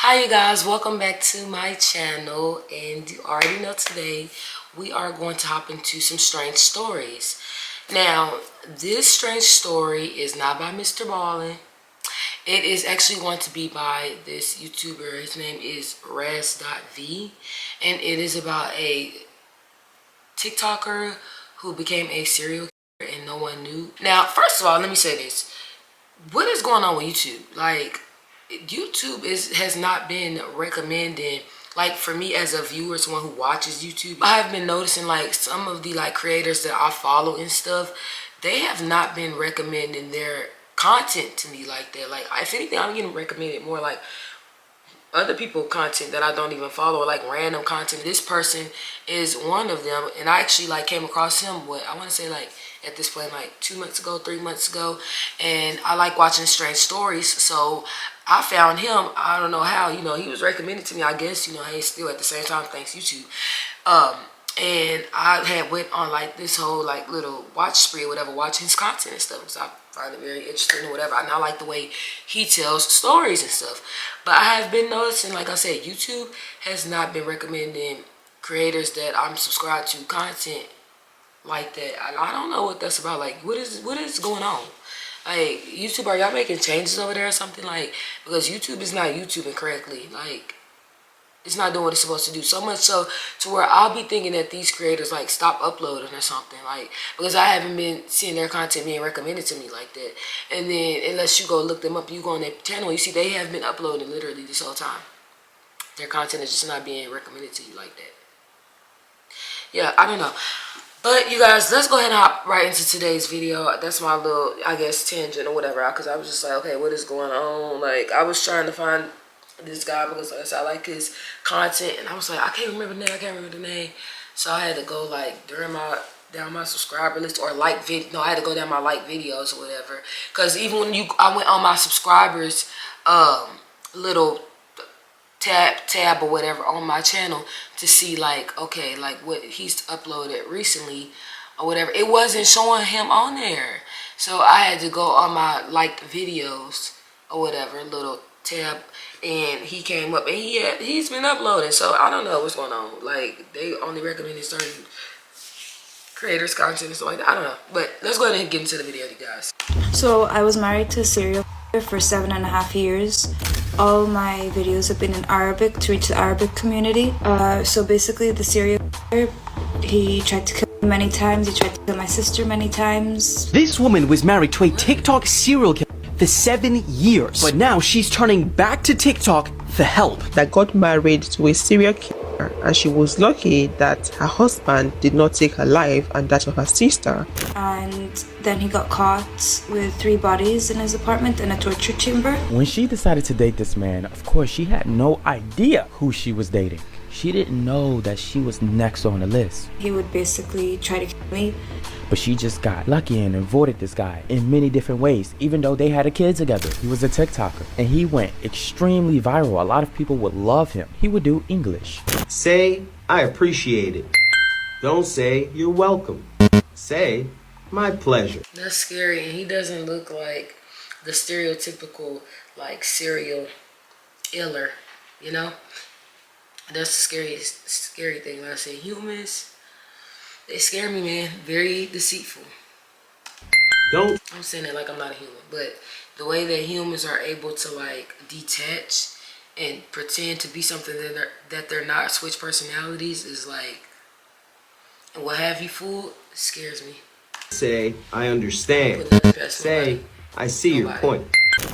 Hi you guys, welcome back to my channel, and you already know today we are going to hop into some strange stories. Now, this strange story is not by Mr. Ballin. It is actually going to be by this YouTuber. His name is ras.v, and it is about a TikToker who became a serial killer and no one knew. Now, first of all, let me say this. What is going on with YouTube? Like, YouTube has not been recommending, like, for me as a viewer, someone who watches YouTube, I have been noticing like some of the like creators that I follow and stuff, they have not been recommending their content to me like that. Like, if anything, I'm getting recommended more like other people content that I don't even follow, like random content. This person is one of them, and I actually like came across him, what I want to say, like at this point like 2 months ago, 3 months ago, and I like watching strange stories, so I found him. I don't know how, he was recommended to me, I guess, hey, still at the same time, thanks YouTube. And I had went on like this whole like little watch spree or whatever, watching his content and stuff, so I find it very interesting or whatever. And I like the way he tells stories and stuff. But I have been noticing, like I said, YouTube has not been recommending creators that I'm subscribed to content like that. I don't know what that's about. Like, what is going on? Like, YouTube, are y'all making changes over there or something? Like, because YouTube is not YouTubing correctly. Like, it's not doing what it's supposed to do. So much so to where I'll be thinking that these creators like stop uploading or something, like, because I haven't been seeing their content being recommended to me like that. And then unless you go look them up, you go on their channel, you see they have been uploading literally this whole time. Their content is just not being recommended to you like that. Yeah, I don't know. But you guys, let's go ahead and hop right into today's video. That's my little, I guess, tangent or whatever, because I was just like, okay, what is going on? Like, I was trying to find this guy because, like I said, I like his content, and I was like, I can't remember the name. So I had to go like down my subscriber list, or like video. No, I had to go down my like videos or whatever. Because even when I went on my subscribers little tab or whatever on my channel to see like, okay, like what he's uploaded recently or whatever, it wasn't showing him on there. So I had to go on my liked videos or whatever little tab, and he came up, and he's been uploading. So I don't know what's going on. Like, they only recommended certain creators content and stuff like that. I don't know. But let's go ahead and get into the video, you guys. So I was married to a serial killer for 7.5 years. All my videos have been in Arabic to reach the Arabic community. So basically, the serial killer, he tried to kill me many times. He tried to kill my sister many times. This woman was married to a TikTok serial killer for 7 years, but now she's turning back to TikTok for help. That got married to a serial killer, and she was lucky that her husband did not take her life and that of her sister. And then he got caught with 3 bodies in his apartment in a torture chamber. When she decided to date this man, of course, she had no idea who she was dating. She didn't know that she was next on the list. He would basically try to kill me. But she just got lucky and avoided this guy in many different ways, even though they had a kid together. He was a TikToker, and he went extremely viral. A lot of people would love him. He would do English. Say, I appreciate it. Don't say, you're welcome. Say, my pleasure. That's scary, and he doesn't look like the stereotypical like serial killer, you know? That's the scary thing. When I say humans, they scare me, man. Very deceitful. I'm saying it like I'm not a human, but the way that humans are able to like detach and pretend to be something that they're not, switch personalities, is like, and what have you fooled, scares me. Say, I understand. Say, I see your point.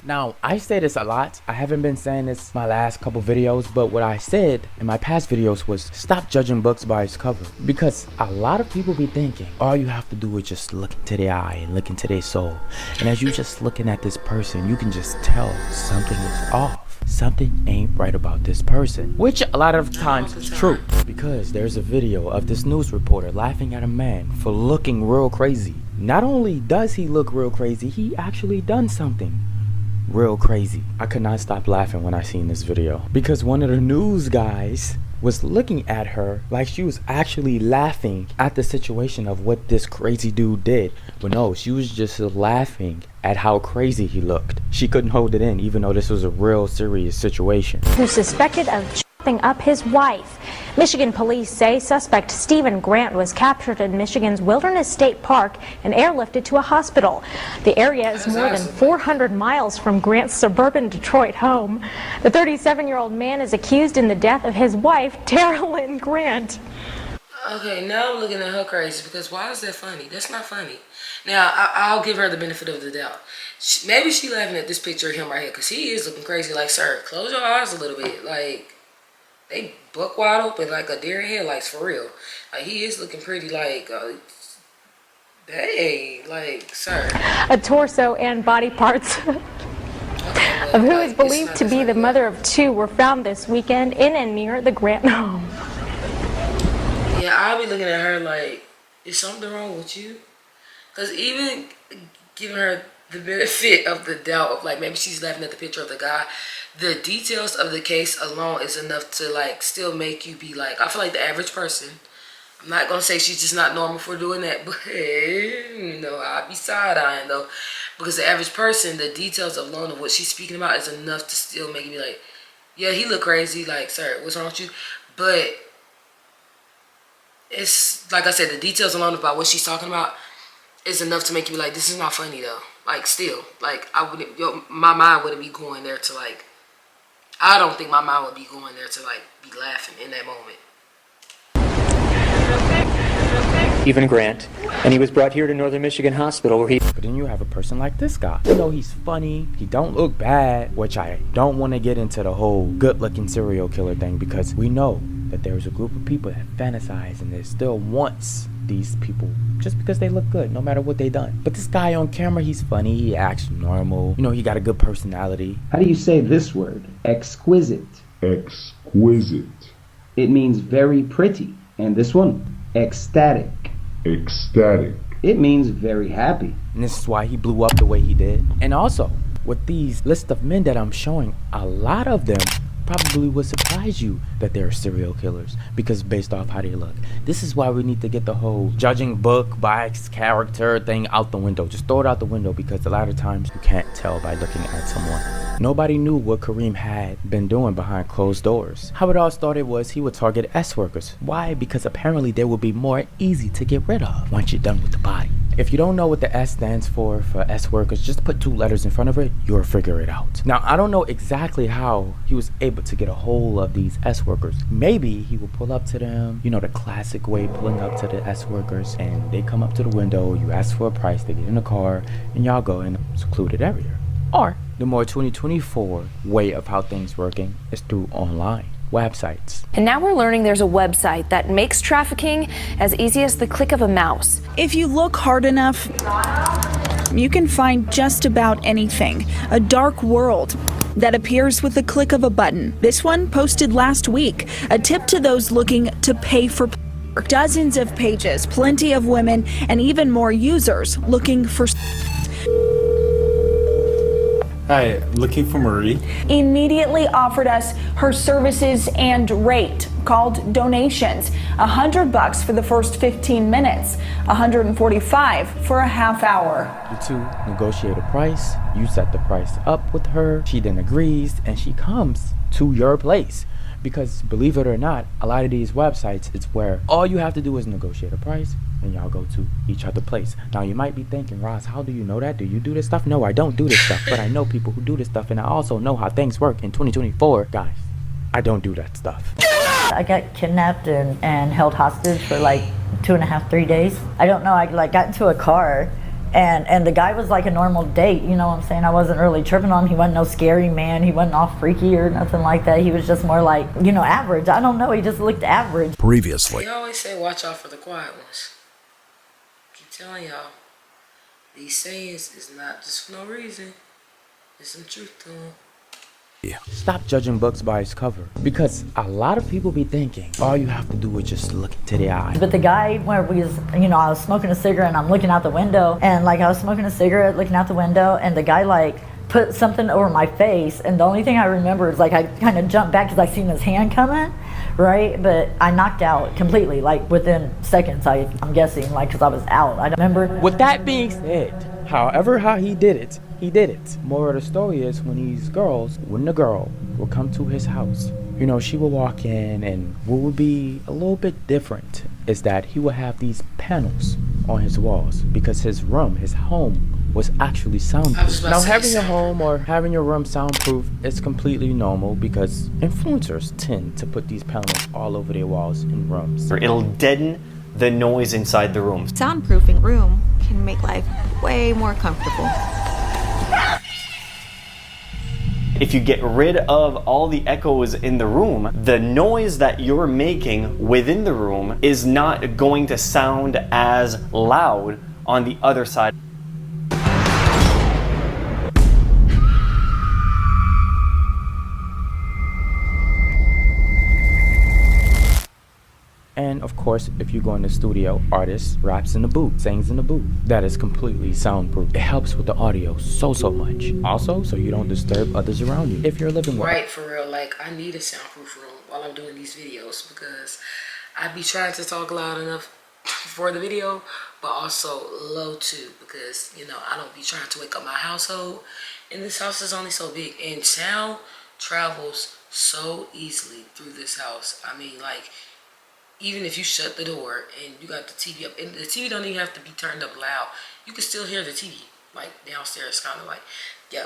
Now, I say this a lot. I haven't been saying this my last couple videos, but what I said in my past videos was stop judging books by its cover. Because a lot of people be thinking all you have to do is just look into their eye and look into their soul. And as you just looking at this person, you can just tell something is off. Something ain't right about this person. Which a lot of times is true. Because there's a video of this news reporter laughing at a man for looking real crazy. Not only does he look real crazy, he actually done something real crazy. I could not stop laughing when I seen this video, because one of the news guys was looking at her like she was actually laughing at the situation of what this crazy dude did. But no, she was just laughing at how crazy he looked. She couldn't hold it in, even though this was a real serious situation. Who's suspected of chopping up his wife. Michigan police say suspect Stephen Grant was captured in Michigan's Wilderness State Park and airlifted to a hospital. The area is more than 400 miles from Grant's suburban Detroit home. The 37-year-old man is accused in the death of his wife, Tara Lynn Grant. Okay, now I'm looking at her crazy because why is that funny? That's not funny. Now, I'll give her the benefit of the doubt. Maybe she laughing at this picture of him right here because he is looking crazy. Like, sir, close your eyes a little bit. Like, they buck wide open like a deer in headlights for real. Like, he is looking pretty like, hey, like, sir. A torso and body parts of who is believed to be the mother of two were found this weekend in and near the Grant home. Yeah, I'll be looking at her like, is something wrong with you? Because even giving her the benefit of the doubt of like maybe she's laughing at the picture of the guy, the details of the case alone is enough to like still make you be like, I feel like the average person, I'm not going to say she's just not normal for doing that, but you know, I'll be side-eyeing though. Because the average person, the details alone of what she's speaking about is enough to still make you be like, yeah, he look crazy, like, sir, what's wrong with you? But it's, like I said, the details alone about what she's talking about is enough to make you be like, this is not funny though. Like, still, like, I wouldn't, my mind wouldn't be going there to like, I don't think my mind would be going there to like be laughing in that moment. Stephen Grant, and he was brought here to Northern Michigan Hospital where he... But then you have a person like this guy. You know, he's funny, he don't look bad, which I don't want to get into the whole good-looking serial killer thing because we know that there's a group of people that fantasize and that still wants these people just because they look good, no matter what they done. But this guy on camera, he's funny, he acts normal, you know, he got a good personality. How do you say this word? Exquisite. Exquisite. It means very pretty. And this one? Ecstatic. Ecstatic. It means very happy. And this is why he blew up the way he did. And also, with these list of men that I'm showing, a lot of them probably would surprise you that they're serial killers because based off how they look. This is why we need to get the whole judging book by its character thing out the window. Just throw it out the window because a lot of times you can't tell by looking at someone. Nobody knew what Kareem had been doing behind closed doors. How it all started was he would target S workers. Why? Because apparently they would be more easy to get rid of once you're done with the body. If you don't know what the S stands for S workers, just put 2 letters in front of it, you'll figure it out. Now, I don't know exactly how he was able to get a hold of these S workers. Maybe he will pull up to them, you know, the classic way, pulling up to the S workers, and they come up to the window, you ask for a price, they get in the car, and y'all go in a secluded area. Or the more 2024 way of how things working is through online websites. And now we're learning there's a website that makes trafficking as easy as the click of a mouse. If you look hard enough, you can find just about anything. A dark world that appears with the click of a button. This one posted last week. A tip to those looking to pay for dozens of pages, plenty of women, and even more users looking for. Hi, looking for Marie. Immediately offered us her services and rate, called donations. $100 for the first 15 minutes, $145 for a half hour. You two negotiate a price, you set the price up with her, she then agrees, and she comes to your place. Because believe it or not, a lot of these websites, it's where all you have to do is negotiate a price and y'all go to each other's place. Now you might be thinking, Ross, how do you know that? Do you do this stuff? No, I don't do this stuff, but I know people who do this stuff, and I also know how things work in 2024. Guys, I don't do that stuff. I got kidnapped and held hostage for like 2.5, 3 days. I don't know, I like got into a car and the guy was like a normal date, you know what I'm saying? I wasn't really tripping on him. He wasn't no scary man. He wasn't all freaky or nothing like that. He was just more like, you know, average. I don't know, he just looked average. Previously. They always say watch out for the quiet ones. Keep telling y'all, these sayings is not just for no reason. There's some truth to them. Yeah. Stop judging books by its cover, because a lot of people be thinking all you have to do is just look into the eye. But the guy, where we was, you know, I was smoking a cigarette and I'm looking out the window, and like I was smoking a cigarette looking out the window, and the guy like put something over my face, and the only thing I remember is like I kind of jumped back because I seen his hand coming right? But I knocked out completely, like within seconds, I'm guessing, like, because I was out. I don't remember. With that being said, how he did it, he did it. Moral of the story is when the girl will come to his house, you know, she will walk in, and what would be a little bit different is that he will have these panels on his walls because his home was actually soundproof. Now, having your home or having your room soundproof is completely normal because influencers tend to put these panels all over their walls in rooms. It'll deaden the noise inside the room. Soundproofing room can make life way more comfortable. If you get rid of all the echoes in the room, the noise that you're making within the room is not going to sound as loud on the other side. And of course, if you go in the studio, artist raps in the booth, sings in the booth. That is completely soundproof. It helps with the audio so much. Also, so you don't disturb others around you if you're living with. Right, for real. Like, I need a soundproof room while I'm doing these videos because I be trying to talk loud enough for the video, but also low too, because, you know, I don't be trying to wake up my household. And this house is only so big, and sound travels so easily through this house. I mean, like, even if you shut the door and you got the TV up, and the TV don't even have to be turned up loud, you can still hear the TV, like, downstairs, kind of like, yeah.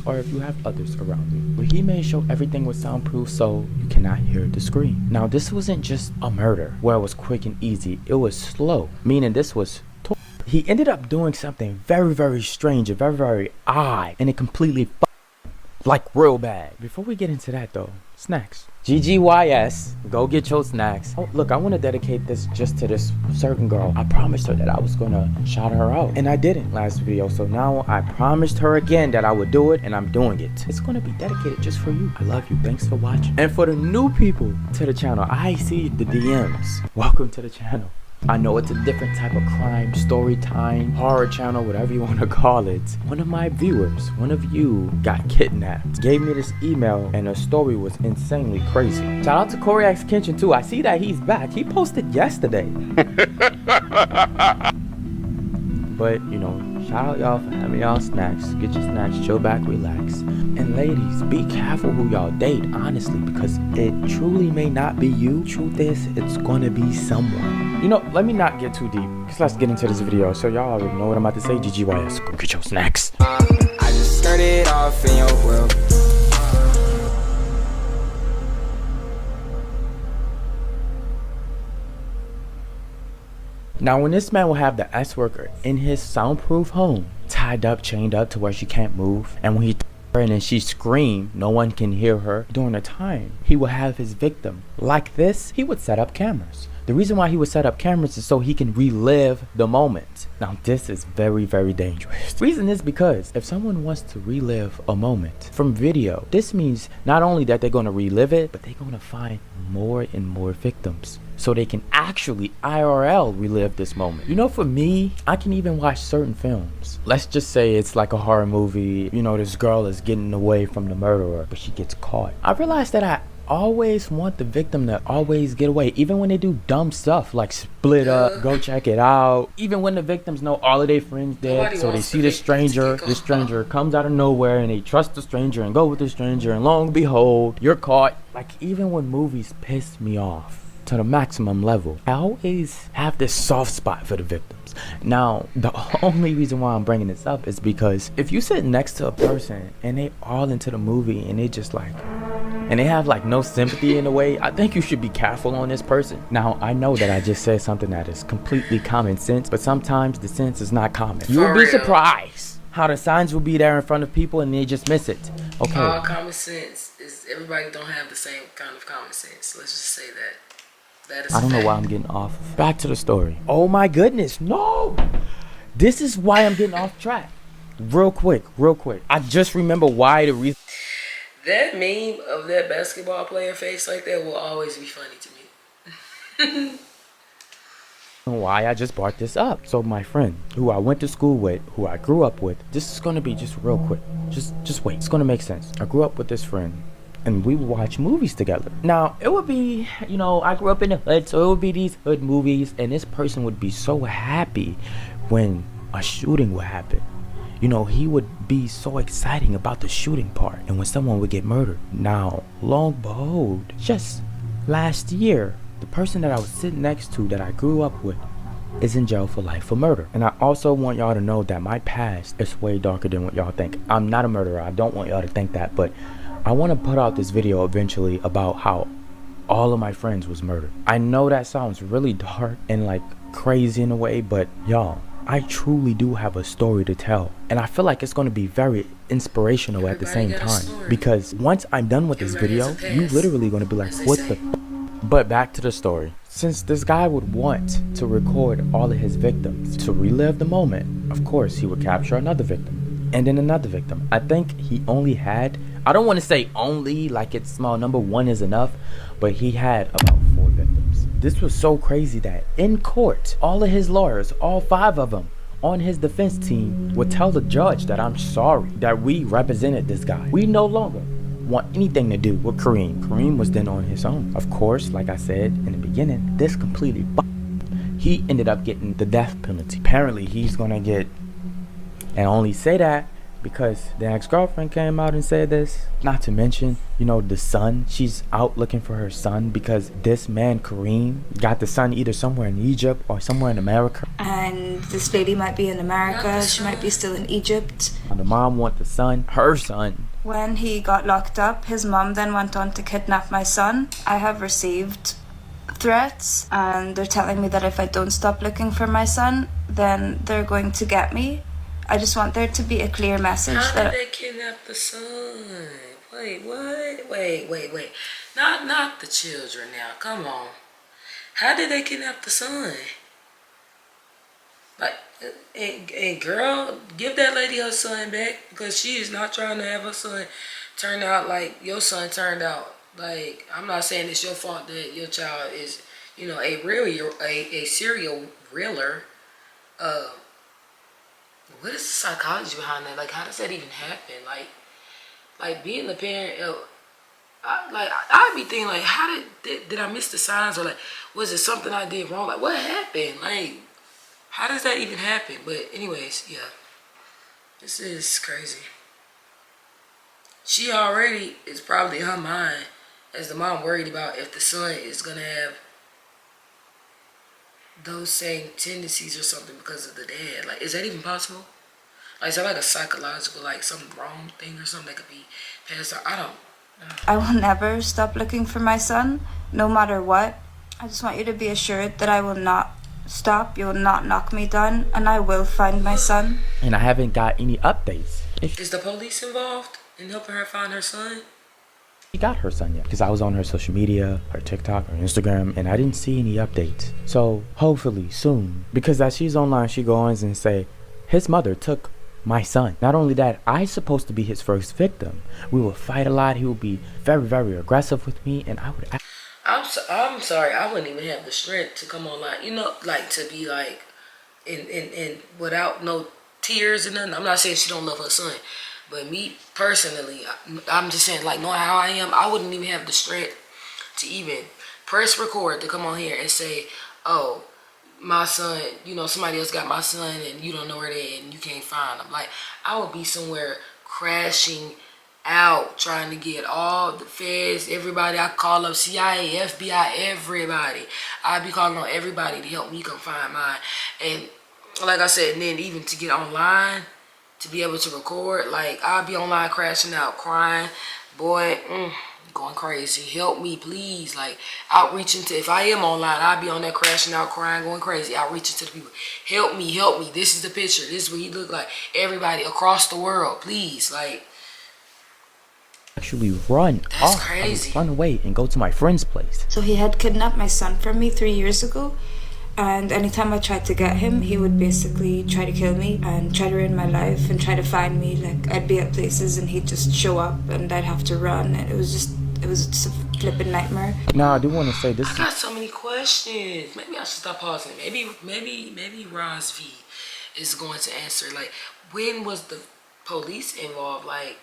Or if you have others around you. But he made sure everything was soundproof so you cannot hear the scream. Now, this wasn't just a murder where it was quick and easy. It was slow, meaning this was he ended up doing something very strange and very odd, and it completely like real bad. Before we get into that though, snacks. GGYS, go get your snacks. Oh, look, I want to dedicate this just to this certain girl. I promised her that I was gonna shout her out, and I didn't last video, so now I promised her again that I would do it, and I'm doing it. It's gonna be dedicated just for you. I love you. Thanks for watching. And for the new people to the channel, I see the DMs. Welcome to the channel. I know it's a different type of crime, story time, horror channel, whatever you want to call it. One of my viewers, one of you, got kidnapped, gave me this email, and the story was insanely crazy. Shout out to Corey X Kitchen too. I see that he's back. He posted yesterday. But, you know, shout out y'all for having y'all snacks. Get your snacks, chill back, relax. And ladies, be careful who y'all date, honestly, because it truly may not be you. Truth is, it's gonna be someone. You know, let me not get too deep, because let's get into this video. So y'all already know what I'm about to say. GGYS, go get your snacks. I just started off in your world. Now, when this man will have the S worker in his soundproof home, tied up, chained up to where she can't move, and when he her and she scream, no one can hear her during the time, he will have his victim like this. He would set up cameras. The reason why he would set up cameras is so he can relive the moment. Now, this is very dangerous. The reason is because if someone wants to relive a moment from video, this means not only that they're going to relive it, but they're going to find more and more victims, so they can actually IRL relive this moment. You know, for me, I can even watch certain films. Let's just say it's like a horror movie. You know, this girl is getting away from the murderer, but she gets caught. I realized that I always want the victim to always get away, even when they do dumb stuff like split up, go check it out. Even when the victims know all of their friends dead, so they see this stranger comes out of nowhere, and they trust the stranger and go with the stranger, and lo and behold, you're caught. Like, even when movies piss me off to the maximum level, I always have this soft spot for the victims. Now, the only reason why I'm bringing this up is because if you sit next to a person and they all into the movie and they just like, and they have like no sympathy in a way, I think you should be careful on this person. Now, I know that I just said something that is completely common sense, but sometimes the sense is not common. You will be surprised how the signs will be there in front of people and they just miss it. Okay. All common sense is, everybody don't have the same kind of common sense. Let's just say that. I don't know why I'm getting off. Back to the story. Oh my goodness, no! This is why I'm getting off track. Real quick. I just remember why the reason. That meme of that basketball player face like that will always be funny to me. Why I just brought this up. So my friend, who I went to school with, who I grew up with, this is gonna be just real quick. Just wait, it's gonna make sense. I grew up with this friend. and we would watch movies together. Now, it would be, you know, I grew up in the hood, so it would be these hood movies, and this person would be so happy when a shooting would happen. You know, he would be so exciting about the shooting part and when someone would get murdered. Now, lo and behold, just last year, the person that I was sitting next to that I grew up with is in jail for life for murder. And I also want y'all to know that my past is way darker than what y'all think. I'm not a murderer. I don't want y'all to think that, but I want to put out this video eventually about how all of my friends was murdered. I know that sounds really dark and like crazy in a way, but y'all, I truly do have a story to tell, and I feel like it's going to be very inspirational at the same time, because once I'm done with this video, you literally going to be like, what the But back to the story. Since this guy would want to record all of his victims to relive the moment, of course he would capture another victim and then another victim. I think he only had, I don't want to say only like it's small number, one is enough, but he had about 4 victims. This was so crazy that in court, all of his lawyers, all 5 of them on his defense team, would tell the judge that I'm sorry that we represented this guy. We no longer want anything to do with Kareem. Kareem was then on his own. Of course, like I said in the beginning, this completely he ended up getting the death penalty. Apparently he's gonna get, and I only say that because the ex-girlfriend came out and said this. Not to mention, you know, the son, she's out looking for her son because this man Kareem got the son either somewhere in Egypt or somewhere in America, and this lady might be in America, she might be still in Egypt. The mom wants the son, her son. When he got locked up, his mom then went on to kidnap my son. I have received threats, and they're telling me that if I don't stop looking for my son, then they're going to get me. I just want there to be a clear message. How did they kidnap the son? Wait, what? Wait. Not the children now. Come on. How did they kidnap the son? Like, hey girl, give that lady her son back, because she is not trying to have her son turn out like your son turned out. Like, I'm not saying it's your fault that your child is, you know, a serial reeler. What is the psychology behind that? Like, how does that even happen? Like being a parent, I'd be thinking like, how did I miss the signs, or like, was it something I did wrong? Like, what happened? Like, how does that even happen? But anyways, yeah, this is crazy. She already is probably in her mind, as the mom, worried about if the son is gonna have those same tendencies or something because of the dad. Like, is that even possible? Like, is that like a psychological, like some wrong thing or something that could be passed on? I don't know. I will never stop looking for my son, no matter what. I just want you to be assured that I will not stop. You will not knock me down, and I will find my son. And I haven't got any updates. Is the police involved in helping her find her son? She got her son yet, because I was on her social media, her TikTok, her Instagram, and I didn't see any updates. So hopefully soon, because as she's online, she goes and say, his mother took my son. Not only that, I supposed to be his first victim. We would fight a lot. He would be very, very aggressive with me, and I would. I'm sorry. I wouldn't even have the strength to come online. You know, like, to be like, in without no tears and nothing. I'm not saying she don't love her son. But me personally, I'm just saying, like, knowing how I am, I wouldn't even have the strength to even press record to come on here and say, oh, my son, you know, somebody else got my son and you don't know where they are and you can't find them. Like, I would be somewhere crashing out trying to get all the feds, everybody. I call up CIA, FBI, everybody. I'd be calling on everybody to help me come find mine. And like I said, and then even to get online, to be able to record, like, I'll be online crashing out, crying, boy, going crazy. Help me, please. Like, outreaching to, if I am online, I'll be on there crashing out, crying, going crazy, outreaching to the people. Help me, help me. This is the picture. This is what he looked like. Everybody across the world, please. Like, actually run off. Crazy. I would run away and go to my friend's place. So he had kidnapped my son from me 3 years ago. And anytime I tried to get him, he would basically try to kill me and try to ruin my life and try to find me. Like, I'd be at places and he'd just show up and I'd have to run. And it was just a flipping nightmare. Now, I do want to say this. I got so many questions. Maybe I should stop pausing. Maybe ras.v is going to answer. Like, when was the police involved? Like,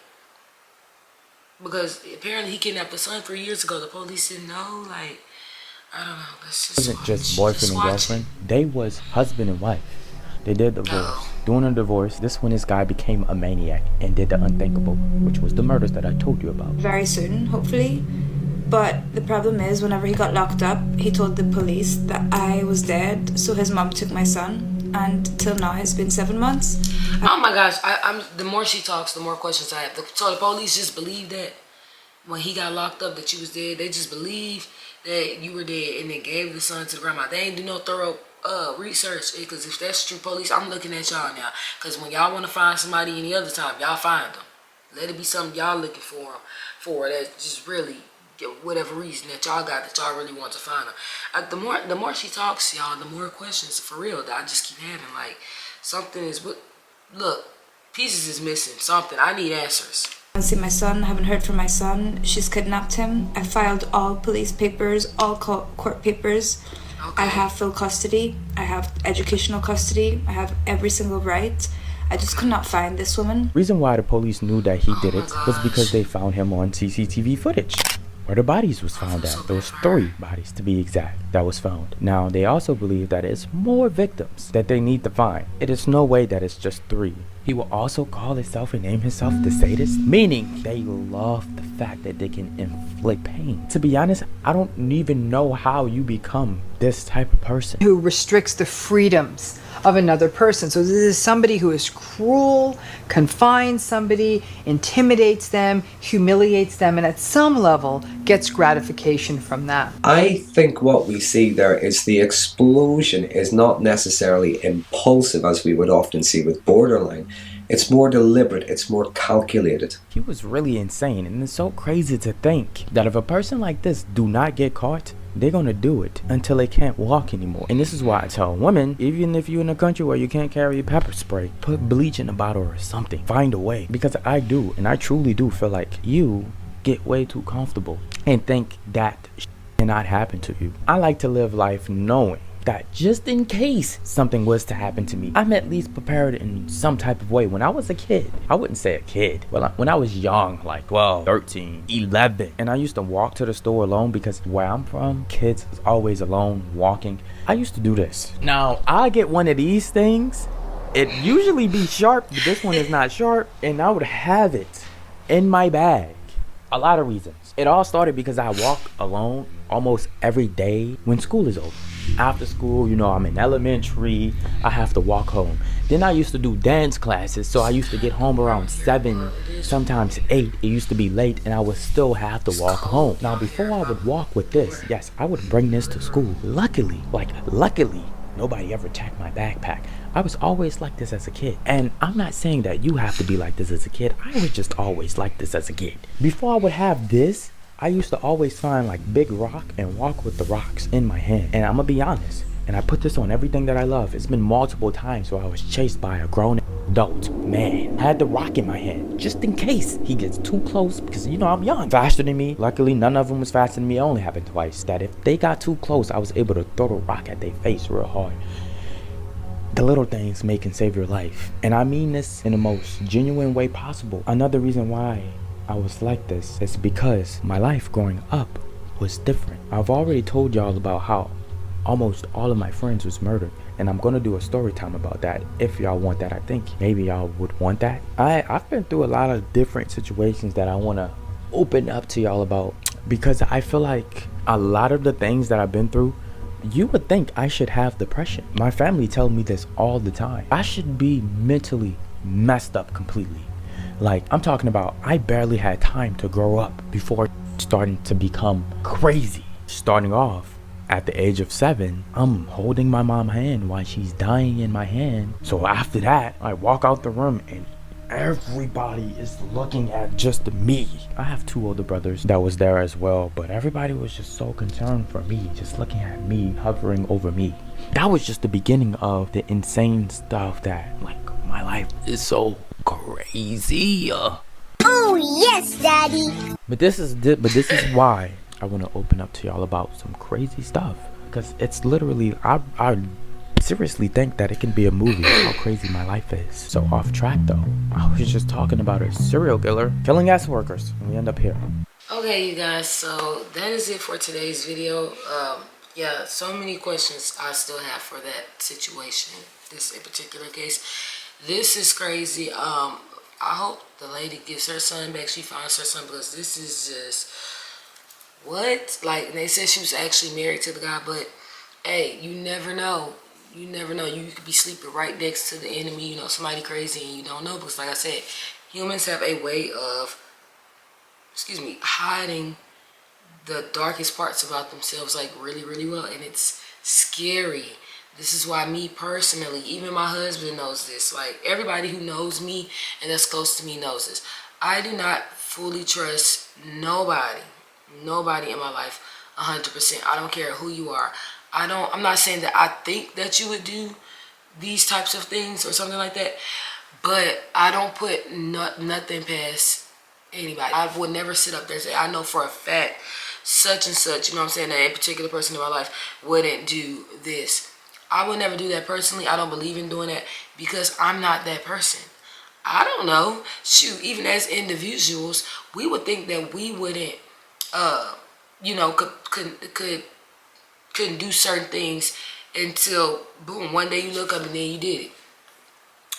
Because apparently he kidnapped the son 3 years ago. The police didn't know. Like, I don't know. Let's just Wasn't just boyfriend and girlfriend. They was husband and wife. They did divorce. During a divorce, this when this guy became a maniac and did the unthinkable, which was the murders that I told you about. Very soon, hopefully. But the problem is, whenever he got locked up, he told the police that I was dead, so his mom took my son, and till now it's been 7 months. Oh my gosh, I'm the more she talks, the more questions I have. So the police just believe that when he got locked up that you was dead. They just believe that you were dead and they gave the son to the grandma. They ain't do no thorough research, because if that's true, police, I'm looking at y'all now. Because when y'all want to find somebody any other time, y'all find them. Let it be something y'all looking for that just really, whatever reason that y'all got that y'all really want to find them. The more she talks, y'all, the more questions for real that I just keep having. Like, something is look, pieces is missing. Something. I need answers. I haven't seen my son, haven't heard from my son. She's kidnapped him. I filed all police papers, all court papers. Okay. I have full custody. I have educational custody. I have every single right. I just could not find this woman. Reason why the police knew that he did it was because they found him on CCTV footage where the bodies was found at. There was 3 bodies to be exact that was found. Now they also believe that it's more victims that they need to find. It is no way that it's just 3. He will also call himself and name himself the sadist, meaning they love the fact that they can inflict pain. To be honest, I don't even know how you become this type of person who restricts the freedoms of another person. So this is somebody who is cruel, confines somebody, intimidates them, humiliates them, and at some level gets gratification from that. I think what we see there is the explosion is not necessarily impulsive as we would often see with borderline. It's more deliberate, it's more calculated. He was really insane, and it's so crazy to think that if a person like this do not get caught, they're gonna do it until they can't walk anymore. And this is why I tell women, even if you're in a country where you can't carry pepper spray, put bleach in a bottle or something. Find a way. Because I do, and I truly do feel like you get way too comfortable and think that cannot happen to you. I like to live life knowing that just in case something was to happen to me, I'm at least prepared in some type of way. When I was a kid, I wouldn't say a kid, but when I was young, like 12, 13, 11, and I used to walk to the store alone because where I'm from, kids is always alone walking. I used to do this. Now, I get one of these things. It usually be sharp, but this one is not sharp, and I would have it in my bag. A lot of reasons. It all started because I walk alone almost every day when school is over. After school, you know, I'm in elementary, I have to walk home. Then I used to do dance classes, so I used to get home around 7, sometimes 8. It used to be late, and I would still have to walk home. Now, before I would walk with this, yes, I would bring this to school. Luckily, nobody ever checked my backpack. I was always like this as a kid. And I'm not saying that you have to be like this as a kid. I was just always like this as a kid. Before I would have this, I used to always find like big rock and walk with the rocks in my hand. And I'm gonna be honest, and I put this on everything that I love. It's been multiple times where I was chased by a grown adult man. I had the rock in my hand just in case he gets too close, because you know I'm young. Faster than me. Luckily none of them was faster than me. It only happened twice. That if they got too close, I was able to throw the rock at their face real hard. The little things make and save your life. And I mean this in the most genuine way possible. Another reason why I was like this is because my life growing up was different. I've already told y'all about how almost all of my friends was murdered, and I'm gonna do a story time about that if y'all want that. I think maybe y'all would want that. I've been through a lot of different situations that I want to open up to y'all about, because I feel like a lot of the things that I've been through, you would think I should have depression. My family tell me this all the time. I should be mentally messed up completely. Like, I'm talking about I barely had time to grow up before starting to become crazy. Starting off at the age of 7, I'm holding my mom's hand while she's dying in my hand. So after that, I walk out the room and everybody is looking at just me. I have 2 older brothers that was there as well, but everybody was just so concerned for me, just looking at me, hovering over me. That was just the beginning of the insane stuff that, like, my life is so crazy. Oh yes, Daddy. But this is why I want to open up to y'all about some crazy stuff, because it's literally I seriously think that it can be a movie how crazy my life is. So off track though. I was just talking about a serial killer killing guest workers, and we end up here. Okay, you guys, so that is it for today's video. Yeah, so many questions I still have for that situation, this in particular case. This is crazy. I hope the lady gets her son back. She finds her son, because this is just, what? Like, they said she was actually married to the guy, but hey, you never know. You never know. You could be sleeping right next to the enemy, you know, somebody crazy, and you don't know, because like I said, humans have a way of, hiding the darkest parts about themselves, like really well, and it's scary. This is why me personally, even my husband knows this, like everybody who knows me and that's close to me knows this. I do not fully trust nobody in my life 100%. I don't care who you are. I'm not saying that I think that you would do these types of things or something like that, but I don't put nothing past anybody. I would never sit up there and say, I know for a fact such and such, you know what I'm saying, that a particular person in my life wouldn't do this. I would never do that personally. I don't believe in doing that, because I'm not that person. I don't know. Shoot, even as individuals, we would think that we wouldn't, you know, couldn't do certain things until, boom, one day you look up and then you did it.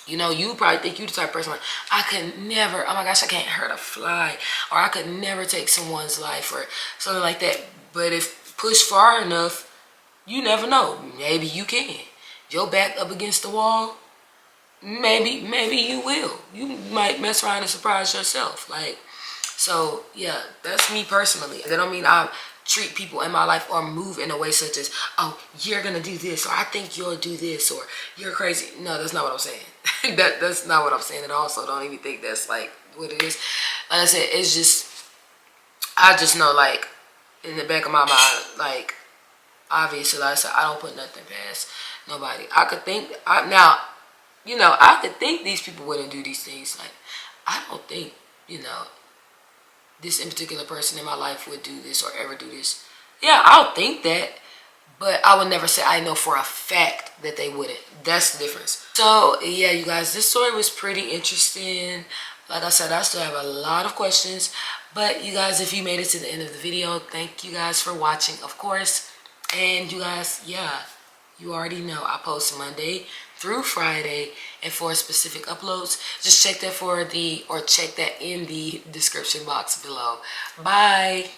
You know, you probably think you the type of person like, I could never, oh my gosh, I can't hurt a fly, or I could never take someone's life, or something like that. But if pushed far enough, you never know. Maybe you can. Your back up against the wall, maybe you will. You might mess around and surprise yourself. Like, so yeah, that's me personally. That don't mean I treat people in my life or move in a way such as, oh, you're gonna do this, or I think you'll do this, or you're crazy. No, that's not what I'm saying. That's not what I'm saying at all. So don't even think that's like what it is. Like I said, it's just, I just know, like, in the back of my mind, like, obviously, like I said, I don't put nothing past nobody. I could think, I could think these people wouldn't do these things. Like, I don't think, you know, this in particular person in my life would do this or ever do this. Yeah, I'll think that, but I would never say I know for a fact that they wouldn't. That's the difference. So yeah, you guys, this story was pretty interesting. Like I said, I still have a lot of questions, but you guys, if you made it to the end of the video, thank you guys for watching, of course. And you guys, yeah, you already know I post Monday through Friday, and for specific uploads, just check that in the description box below. Bye.